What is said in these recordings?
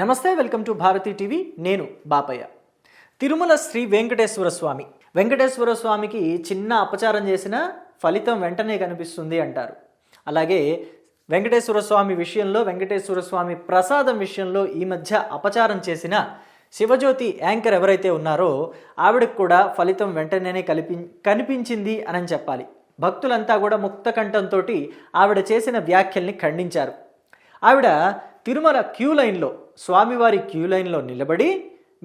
నమస్తే, welcome to Bharati TV. నేను బాపయ్య. తిరుమల శ్రీ వెంకటేశ్వర స్వామి. వెంకటేశ్వర స్వామికి చిన్న అపచారం చేసిన ఫలితం వెంటనే కనిపిస్తుంది అంటారు. అలాగే వెంకటేశ్వర స్వామి విషయంలో, వెంకటేశ్వర స్వామి ప్రసాదం విషయంలో ఈ మధ్య అపచారం చేసిన శివజ్యోతి యాంకర్ ఎవరైతే ఉన్నారో ఆవిడకు కూడా ఫలితం వెంటనే కనిపించింది అని చెప్పాలి. భక్తులంతా కూడా ముక్త కంఠంతో ఆవిడ చేసిన వ్యాఖ్యల్ని ఖండించారు. ఆవిడ తిరుమల క్యూ లైన్లో, స్వామివారి క్యూ లైన్లో నిలబడి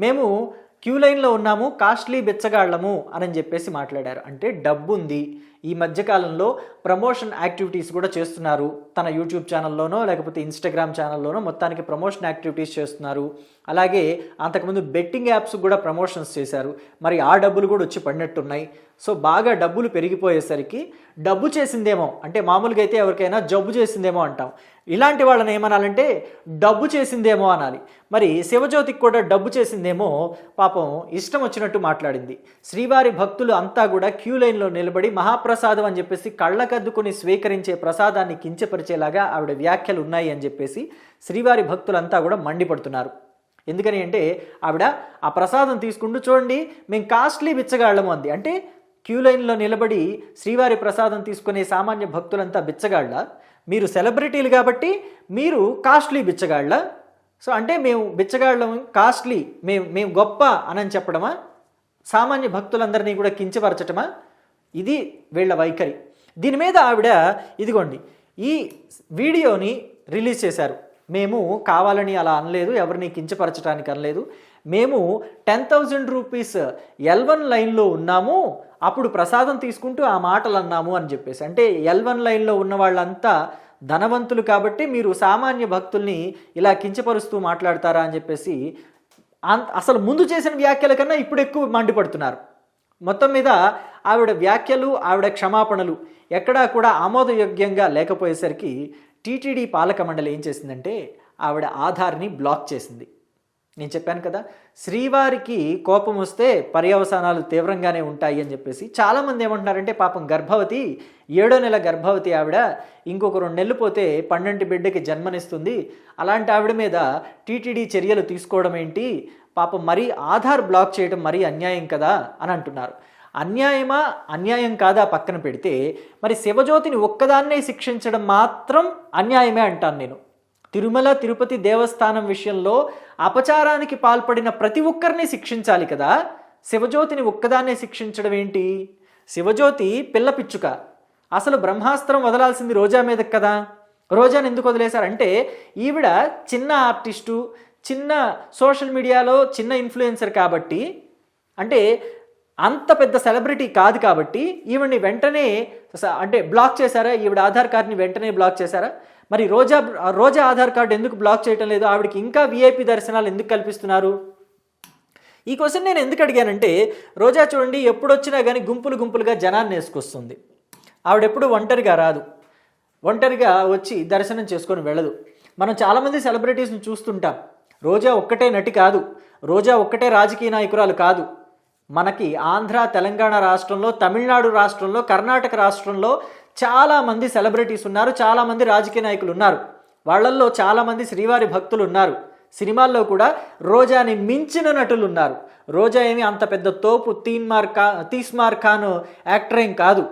మేము క్యూ లైన్లో ఉన్నాము, కాస్ట్లీ బిచ్చగాళ్ళము అని చెప్పేసి మాట్లాడారు. అంటే డబ్బు ఉంది, ఈ మధ్యకాలంలో ప్రమోషన్ యాక్టివిటీస్ కూడా చేస్తున్నారు. తన యూట్యూబ్ ఛానల్లోనో లేకపోతే ఇన్స్టాగ్రామ్ ఛానల్లోనో మొత్తానికి ప్రమోషన్ యాక్టివిటీస్ చేస్తున్నారు. అలాగే అంతకుముందు బెట్టింగ్ యాప్స్ కూడా ప్రమోషన్స్ చేశారు. మరి ఆ డబ్బులు కూడా వచ్చి పడినట్టున్నాయి. సో బాగా డబ్బులు పెరిగిపోయేసరికి డబ్బు చేసిందేమో, అంటే మామూలుగా అయితే ఎవరికైనా జబ్బు చేసిందేమో అంటాం, ఇలాంటి వాళ్ళని ఏమనాలంటే డబ్బు చేసిందేమో అనాలి. మరి శివజ్యోతికి కూడా డబ్బు చేసిందేమో, పాపం ఇష్టం వచ్చినట్టు మాట్లాడింది. శ్రీవారి భక్తులు అంతా కూడా క్యూ లైన్లో నిలబడి మహాప్రసాదం అని చెప్పేసి కళ్ళకద్దుకుని స్వీకరించే ప్రసాదాన్ని కించపరిచేలాగా ఆవిడ వ్యాఖ్యలు ఉన్నాయి అని చెప్పేసి శ్రీవారి భక్తులంతా కూడా మండిపడుతున్నారు. ఎందుకని అంటే ఆవిడ ఆ ప్రసాదం తీసుకుంటూ, చూడండి మేము కాస్ట్లీ బిచ్చగాళ్ళము అంది. అంటే క్యూ లైన్లో నిలబడి శ్రీవారి ప్రసాదం తీసుకునే సామాన్య భక్తులంతా బిచ్చగాళ్ళ? మీరు సెలబ్రిటీలు కాబట్టి మీరు కాస్ట్లీ బిచ్చగాళ్ళ? సో అంటే మేము బిచ్చగాళ్ళం, కాస్ట్లీ, మేము గొప్ప అని చెప్పడమా? సామాన్య భక్తులందరినీ కూడా కించపరచటమా? ఇది వీళ్ళ వైఖరి. దీని మీద ఆవిడ ఇదిగోండి ఈ వీడియోని రిలీజ్ చేశారు. మేము కావాలని అలా అనలేదు, ఎవరిని కించపరచడానికి అనలేదు. మేము 10,000 రూపీస్ L1 లైన్లో ఉన్నాము, అప్పుడు ప్రసాదం తీసుకుంటూ ఆ మాటలు అన్నాము అని చెప్పేసి. అంటే L1 లైన్లో ఉన్న వాళ్ళంతా ధనవంతులు కాబట్టి మీరు సామాన్య భక్తుల్ని ఇలా కించపరుస్తూ మాట్లాడతారా అని చెప్పేసి అసలు ముందు చేసిన వ్యాఖ్యల కన్నా ఇప్పుడు ఎక్కువ మండిపడుతున్నారు. మొత్తం మీద ఆవిడ వ్యాఖ్యలు, ఆవిడ క్షమాపణలు ఎక్కడా కూడా ఆమోదయోగ్యంగా లేకపోయేసరికి టీటీడీ పాలక మండలి ఏం చేసిందంటే ఆవిడ ఆధార్ని బ్లాక్ చేసింది. నేను చెప్పాను కదా, శ్రీవారికి కోపం వస్తే పర్యవసానాలు తీవ్రంగానే ఉంటాయి అని చెప్పేసి. చాలామంది ఏమంటున్నారంటే పాపం గర్భవతి, 7వ నెల గర్భవతి ఆవిడ, ఇంకొక 2 నెలలు పోతే 12 బిడ్డకి జన్మనిస్తుంది, అలాంటి ఆవిడ మీద టీటీడీ చర్యలు తీసుకోవడం ఏంటి, పాపం మరీ ఆధార్ బ్లాక్ చేయడం మరీ అన్యాయం కదా అని అంటున్నారు. అన్యాయమా అన్యాయం కాదా పక్కన పెడితే, మరి శివజ్యోతిని ఒక్కదాన్నే శిక్షించడం మాత్రం అన్యాయమే అంటాను నేను. తిరుమల తిరుపతి దేవస్థానం విషయంలో అపచారానికి పాల్పడిన ప్రతి ఒక్కరిని శిక్షించాలి కదా, శివజ్యోతిని ఒక్కదాన్నే శిక్షించడం ఏంటి? శివజ్యోతి పిల్ల పిచ్చుక, అసలు బ్రహ్మాస్త్రం వదలాల్సింది రోజా మీదకి కదా. రోజాని ఎందుకు వదిలేశారంటే ఈవిడ చిన్న ఆర్టిస్టు, చిన్న సోషల్ మీడియాలో చిన్న ఇన్ఫ్లుయెన్సర్ కాబట్టి, అంటే అంత పెద్ద సెలబ్రిటీ కాదు కాబట్టి ఈవిడ్ని వెంటనే అంటే బ్లాక్ చేశారా? ఈవిడ ఆధార్ కార్డ్ని వెంటనే బ్లాక్ చేశారా? మరి రోజా ఆధార్ కార్డు ఎందుకు బ్లాక్ చేయటం లేదు? ఆవిడకి ఇంకా విఐపి దర్శనాలు ఎందుకు కల్పిస్తున్నారు? ఈ క్వశ్చన్ నేను ఎందుకు అడిగానంటే, రోజా చూడండి ఎప్పుడొచ్చినా కానీ గుంపులుగా జనాన్ని వేసుకొస్తుంది. ఆవిడెప్పుడు ఒంటరిగా రాదు, ఒంటరిగా వచ్చి దర్శనం చేసుకొని వెళ్ళదు. మనం చాలామంది సెలబ్రిటీస్ని చూస్తుంటాం. రోజా ఒక్కటే నటి కాదు, రోజా ఒక్కటే రాజకీయ నాయకురాలు కాదు. మనకి ఆంధ్ర, తెలంగాణ రాష్ట్రంలో, తమిళనాడు రాష్ట్రంలో, కర్ణాటక రాష్ట్రంలో చాలామంది సెలబ్రిటీస్ ఉన్నారు, చాలామంది రాజకీయ నాయకులు ఉన్నారు. వాళ్ళల్లో చాలామంది శ్రీవారి భక్తులు ఉన్నారు. సినిమాల్లో కూడా రోజాని మించిన నటులు ఉన్నారు. రోజా ఏమి అంత పెద్ద తోపు తీస్మార్ ఖాన్ యాక్టర్ ఏం కాదు.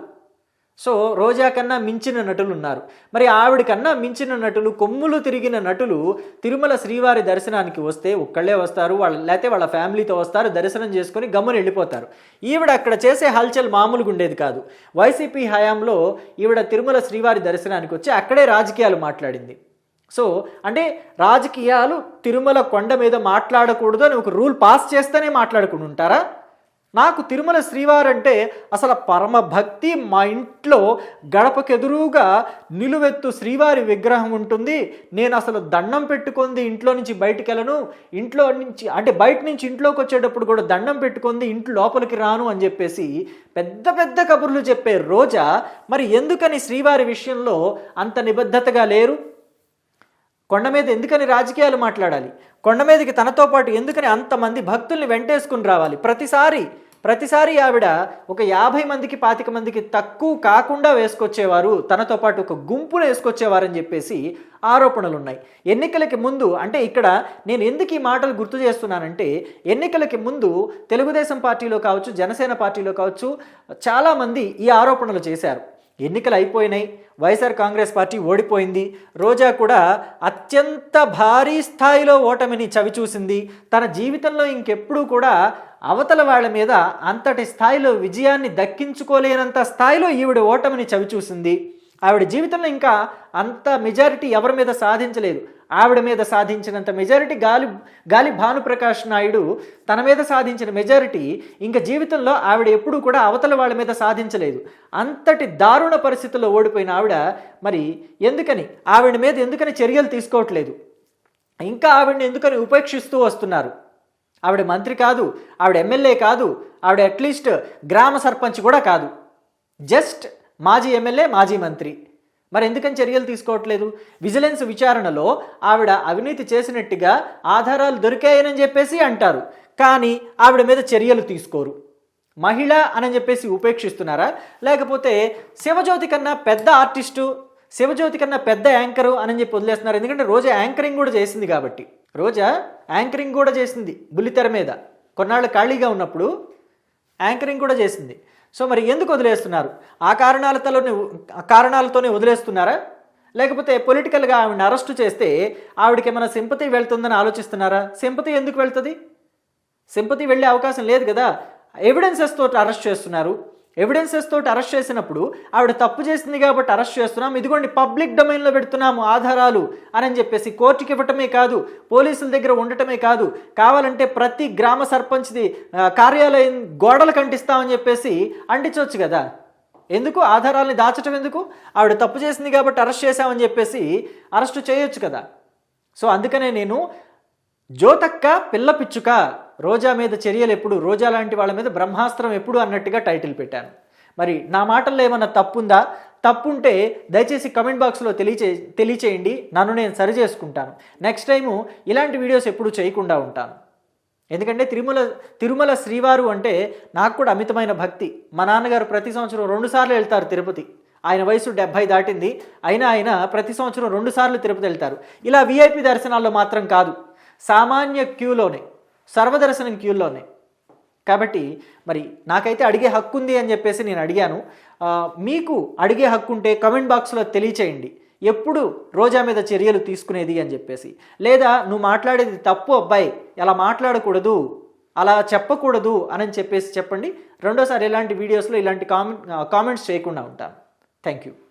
సో రోజా కన్నా మించిన నటులు ఉన్నారు. మరి ఆవిడ కన్నా మించిన నటులు, కొమ్ములు తిరిగిన నటులు తిరుమల శ్రీవారి దర్శనానికి వస్తే ఒక్కళ్ళే వస్తారు, లేకపోతే వాళ్ళ ఫ్యామిలీతో వస్తారు, దర్శనం చేసుకొని గమ్మున వెళ్ళిపోతారు. ఈవిడ అక్కడ చేసే హల్చల్ మామూలుగా ఉండేది కాదు. వైసీపీ హయాంలో ఈవిడ తిరుమల శ్రీవారి దర్శనానికి వచ్చి అక్కడే రాజకీయాలు మాట్లాడింది. సో అంటే రాజకీయాలు తిరుమల కొండ మీద మాట్లాడకూడదు అని ఒక రూల్ పాస్ చేస్తేనే మాట్లాడుకుని ఉంటారా? నాకు తిరుమల శ్రీవారు అంటే అసలు పరమ భక్తి. మా ఇంట్లో గడపకెదురుగా నిలువెత్తు శ్రీవారి విగ్రహం ఉంటుంది. నేను అసలు దండం పెట్టుకుంది ఇంట్లో నుంచి బయటికి వెళ్ళను, ఇంట్లో నుంచి అంటే బయట నుంచి ఇంట్లోకి వచ్చేటప్పుడు కూడా దండం పెట్టుకుంది, ఇంట్లో లోపలికి రాను అని చెప్పేసి పెద్ద పెద్ద కబుర్లు చెప్పే రోజా మరి ఎందుకని శ్రీవారి విషయంలో అంత నిబద్ధతగా లేరు? కొండ మీద ఎందుకని రాజకీయాలు మాట్లాడాలి? కొండ మీదకి తనతో పాటు ఎందుకని అంతమంది భక్తుల్ని వెంటేసుకుని రావాలి? ప్రతిసారి ప్రతిసారి ఆవిడ ఒక 50 మందికి 25 మందికి తక్కువ కాకుండా వేసుకొచ్చేవారు, తనతో పాటు ఒక గుంపును వేసుకొచ్చేవారని చెప్పేసి ఆరోపణలు ఉన్నాయి. ఎన్నికలకి ముందు, అంటే ఇక్కడ నేను ఎందుకు ఈ మాటలు గుర్తు చేస్తున్నానంటే, ఎన్నికలకి ముందు తెలుగుదేశం పార్టీలో కావచ్చు, జనసేన పార్టీలో కావచ్చు, చాలామంది ఈ ఆరోపణలు చేశారు. ఎన్నికలు అయిపోయినాయి, వైఎస్ఆర్ కాంగ్రెస్ పార్టీ ఓడిపోయింది, రోజా కూడా అత్యంత భారీ స్థాయిలో ఓటమిని చవిచూసింది, తన జీవితంలో ఇంకెప్పుడూ కూడా అవతల వాళ్ళ మీద అంతటి స్థాయిలో విజయాన్ని దక్కించుకోలేనంత స్థాయిలో ఈవిడ ఓటమిని చవిచూసింది, ఆవిడ జీవితంలో ఇంకా అంత మెజారిటీ ఎవరి మీద సాధించలేదు, ఆవిడ మీద సాధించినంత మెజారిటీ గాలి భానుప్రకాష్ నాయుడు తన మీద సాధించిన మెజారిటీ ఇంకా జీవితంలో ఆవిడ ఎప్పుడూ కూడా అవతల వాళ్ళ మీద సాధించలేదు. అంతటి దారుణ పరిస్థితుల్లో ఓడిపోయిన ఆవిడ మరి ఆవిడ మీద ఎందుకని చర్యలు తీసుకోవట్లేదు, ఇంకా ఆవిడని ఎందుకని ఉపేక్షిస్తూ వస్తున్నారు? ఆవిడ మంత్రి కాదు, ఆవిడ ఎమ్మెల్యే కాదు, ఆవిడ అట్లీస్ట్ గ్రామ సర్పంచ్ కూడా కాదు, జస్ట్ మాజీ ఎమ్మెల్యే, మాజీ మంత్రి. మరి ఎందుకని చర్యలు తీసుకోవట్లేదు? విజిలెన్స్ విచారణలో ఆవిడ అవినీతి చేసినట్టుగా ఆధారాలు దొరికాయని చెప్పేసి అంటారు, కానీ ఆవిడ మీద చర్యలు తీసుకోరు. మహిళ అని చెప్పేసి ఉపేక్షిస్తున్నారా, లేకపోతే శివజ్యోతి కన్నా పెద్ద ఆర్టిస్టు, శివజ్యోతి కన్నా పెద్ద యాంకరు అని చెప్పి వదిలేస్తున్నారు? ఎందుకంటే రోజా యాంకరింగ్ కూడా చేసింది కాబట్టి, రోజా యాంకరింగ్ కూడా చేసింది బుల్లితెర మీద, కొన్నాళ్ళు ఖాళీగా ఉన్నప్పుడు యాంకరింగ్ కూడా చేసింది. సో మరి ఎందుకు వదిలేస్తున్నారు? ఆ కారణాలతోనే వదిలేస్తున్నారా, లేకపోతే పొలిటికల్గా ఆవిడని అరెస్టు చేస్తే ఆవిడకి ఏమైనా సింపతి వెళ్తుందని ఆలోచిస్తున్నారా? సింపతి ఎందుకు వెళ్తుంది? సింపతి వెళ్ళే అవకాశం లేదు కదా. ఎవిడెన్సెస్ తోటి అరెస్ట్ చేస్తున్నారు, ఎవిడెన్సెస్ తోటి అరెస్ట్ చేసినప్పుడు ఆవిడ తప్పు చేసింది కాబట్టి అరెస్ట్ చేస్తున్నాం, ఇదిగోండి పబ్లిక్ డొమైన్లో పెడుతున్నాము ఆధారాలు అని చెప్పేసి కోర్టుకి ఇవ్వటమే కాదు, పోలీసుల దగ్గర ఉండటమే కాదు, కావాలంటే ప్రతి గ్రామ సర్పంచ్ది కార్యాలయం గోడలు కంటిస్తామని చెప్పేసి అంటించవచ్చు కదా. ఎందుకు ఆధారాలని దాచటం ఎందుకు? ఆవిడ తప్పు చేసింది కాబట్టి అరెస్ట్ చేశామని చెప్పేసి అరెస్టు చేయొచ్చు కదా. సో అందుకనే నేను జ్యోతక్క పిల్ల పిచ్చుక, రోజా మీద చర్యలు ఎప్పుడు, రోజా లాంటి వాళ్ళ మీద బ్రహ్మాస్త్రం ఎప్పుడు అన్నట్టుగా టైటిల్ పెట్టాను. మరి నా మాటల్లో ఏమన్నా తప్పుందా? తప్పుంటే దయచేసి కమెంట్ బాక్స్లో తెలియచేయండి, నన్ను నేను సరి చేసుకుంటాను. నెక్స్ట్ టైము ఇలాంటి వీడియోస్ ఎప్పుడు చేయకుండా ఉంటాను. ఎందుకంటే తిరుమల శ్రీవారు అంటే నాకు కూడా అమితమైన భక్తి. మా నాన్నగారు ప్రతి సంవత్సరం 2 సార్లు వెళ్తారు తిరుపతి. ఆయన వయసు 70 దాటింది, అయినా ఆయన ప్రతి సంవత్సరం 2 సార్లు తిరుపతి వెళ్తారు. ఇలా విఐపి దర్శనాల్లో మాత్రం కాదు, సామాన్య క్యూలోనే, సర్వదర్శనం క్యూలోనే. కాబట్టి మరి నాకైతే అడిగే హక్కు ఉంది అని చెప్పేసి నేను అడిగాను. మీకు అడిగే హక్కు ఉంటే కమెంట్ బాక్స్లో తెలియచేయండి, ఎప్పుడు రోజా మీద చర్యలు తీసుకునేది అని చెప్పేసి. లేదా నువ్వు మాట్లాడేది తప్పు అబ్బాయి, అలా మాట్లాడకూడదు, అలా చెప్పకూడదు అని చెప్పేసి చెప్పండి. రెండోసారి ఇలాంటి వీడియోస్లో ఇలాంటి కామెంట్స్ చేయకుండా ఉంటాను. Thank you.